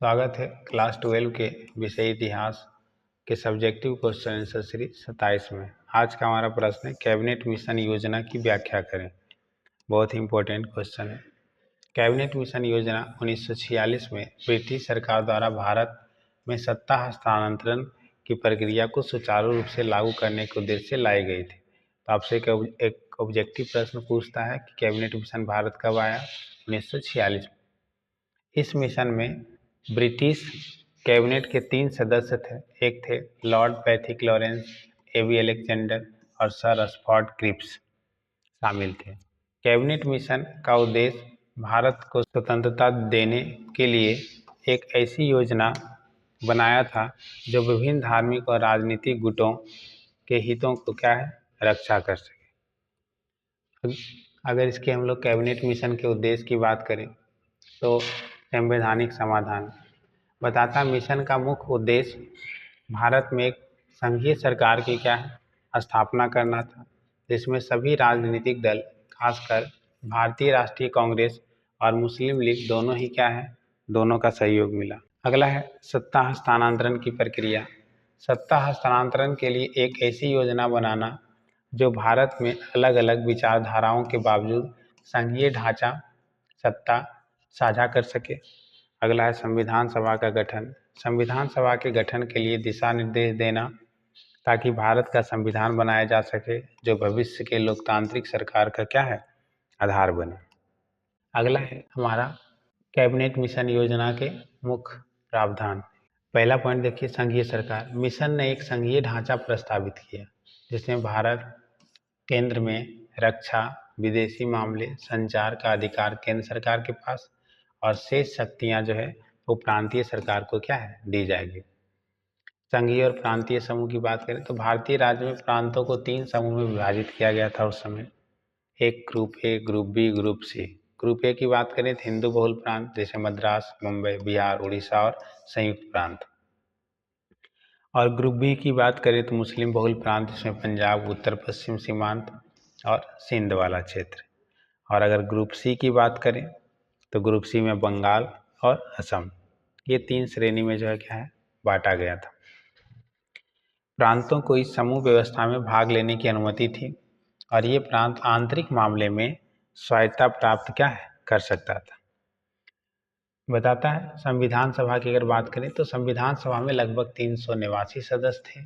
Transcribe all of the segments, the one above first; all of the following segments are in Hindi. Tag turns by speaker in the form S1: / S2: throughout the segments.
S1: स्वागत है क्लास 12 के विषय इतिहास के सब्जेक्टिव क्वेश्चन आंसर सीरीज 27 में। आज का हमारा प्रश्न है कैबिनेट मिशन योजना की व्याख्या करें। बहुत ही इंपॉर्टेंट क्वेश्चन है। कैबिनेट मिशन योजना 1946 में ब्रिटिश सरकार द्वारा भारत में सत्ता हस्तांतरण की प्रक्रिया को सुचारू रूप से लागू करने के उद्देश्य से लाई गई थी। तो आपसे एक ऑब्जेक्टिव प्रश्न पूछता है कि कैबिनेट मिशन भारत कब आया? 1946 में। इस मिशन में ब्रिटिश कैबिनेट के 3 सदस्य थे। एक थे Lord Pethick Lawrence, A B Alexander और सर रशफोर्ड क्रिप्स शामिल थे। कैबिनेट मिशन का उद्देश्य भारत को स्वतंत्रता देने के लिए एक ऐसी योजना बनाया था जो विभिन्न धार्मिक और राजनीतिक गुटों के हितों को रक्षा कर सके। अगर इसके हम लोग कैबिनेट मिशन के उद्देश्य की बात करें तो संवैधानिक समाधान बताता। मिशन का मुख्य उद्देश्य भारत में एक संघीय सरकार की स्थापना करना था, जिसमें सभी राजनीतिक दल, खासकर भारतीय राष्ट्रीय कांग्रेस और मुस्लिम लीग दोनों का सहयोग मिला। अगला है सत्ता हस्तांतरण की प्रक्रिया। सत्ता हस्तांतरण के लिए एक ऐसी योजना बनाना जो भारत में अलग अलग विचारधाराओं के बावजूद संघीय ढांचा सत्ता साझा कर सके। अगला है संविधान सभा का गठन। संविधान सभा के गठन के लिए दिशा निर्देश देना ताकि भारत का संविधान बनाया जा सके जो भविष्य के लोकतांत्रिक सरकार का आधार बने। अगला है हमारा कैबिनेट मिशन योजना के मुख्य प्रावधान। पहला पॉइंट देखिए, संघीय सरकार। मिशन ने एक संघीय ढांचा प्रस्तावित किया जिसमें भारत केंद्र में रक्षा, विदेशी मामले, संचार का अधिकार केंद्र सरकार के पास और शेष शक्तियां वो प्रांतीय सरकार को दी जाएगी। संघीय और प्रांतीय समूह की बात करें तो भारतीय राज्य में प्रांतों को 3 समूह में विभाजित किया गया था उस समय। एक group A, group B, group C. Group A की बात करें तो हिंदू बहुल प्रांत जैसे मद्रास, मुंबई, बिहार, उड़ीसा और संयुक्त प्रांत। और ग्रुप बी की बात करें तो मुस्लिम बहुल प्रांत जिसमें पंजाब, उत्तर पश्चिम सीमांत और सिंध वाला क्षेत्र। और अगर ग्रुप सी की बात करें तो ग्रुप सी में बंगाल और असम। ये 3 श्रेणी में बांटा गया था। प्रांतों को इस समूह व्यवस्था में भाग लेने की अनुमति थी और ये प्रांत आंतरिक मामले में स्वायत्तता प्राप्त कर सकता था। बताता है संविधान सभा की अगर बात करें तो संविधान सभा में लगभग 389 सदस्य थे,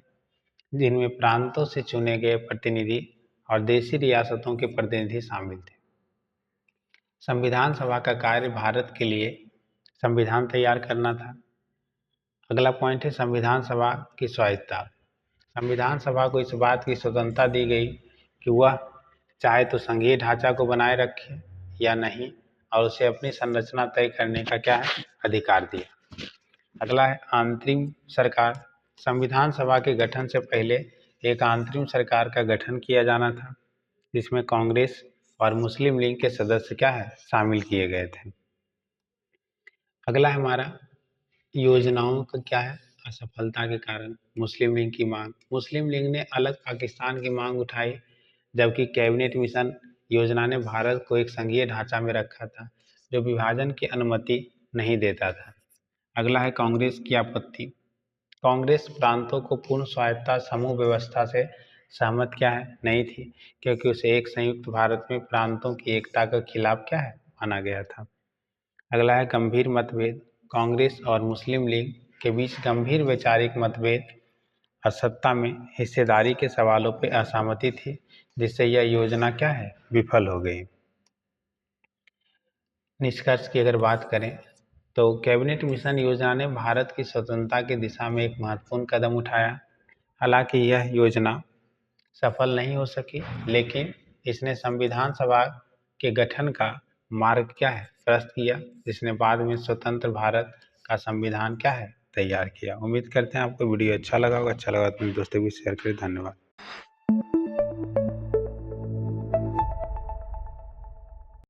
S1: जिनमें प्रांतों से चुने गए प्रतिनिधि और देशी रियासतों के प्रतिनिधि शामिल थे। संविधान सभा का कार्य भारत के लिए संविधान तैयार करना था। अगला पॉइंट है संविधान सभा की स्वायत्तता। संविधान सभा को इस बात की स्वतंत्रता दी गई कि वह चाहे तो संघीय ढांचा को बनाए रखे या नहीं, और उसे अपनी संरचना तय करने का अधिकार दिया। अगला है अंतरिम सरकार। संविधान सभा के गठन से पहले एक अंतरिम सरकार का गठन किया जाना था, जिसमें कांग्रेस और मुस्लिम लीग के सदस्य शामिल किए गए थे। अगला है हमारा योजनाओं का असफलता के कारण मुस्लिम लीग की मांग। मुस्लिम लीग ने अलग पाकिस्तान की मांग उठाई, जबकि कैबिनेट मिशन योजना ने भारत को एक संघीय ढांचा में रखा था जो विभाजन की अनुमति नहीं देता था। अगला है कांग्रेस की आपत्ति। कांग्रेस प्रांतों को पूर्ण स्वायत्तता समूह व्यवस्था से सहमत नहीं थी, क्योंकि उसे एक संयुक्त भारत में प्रांतों की एकता के खिलाफ माना गया था। अगला है गंभीर मतभेद। कांग्रेस और मुस्लिम लीग के बीच गंभीर वैचारिक मतभेद और सत्ता में हिस्सेदारी के सवालों पर असहमति थी, जिससे यह योजना विफल हो गई। निष्कर्ष की अगर बात करें तो कैबिनेट मिशन योजना ने भारत की स्वतंत्रता की दिशा में एक महत्वपूर्ण कदम उठाया। हालांकि यह योजना सफल नहीं हो सकी, लेकिन इसने संविधान सभा के गठन का मार्ग प्रशस्त किया, जिसने बाद में स्वतंत्र भारत का संविधान तैयार किया। उम्मीद करते हैं आपको वीडियो अच्छा लगा होगा। अच्छा लगा तो अपने दोस्तों भी शेयर करें। धन्यवाद।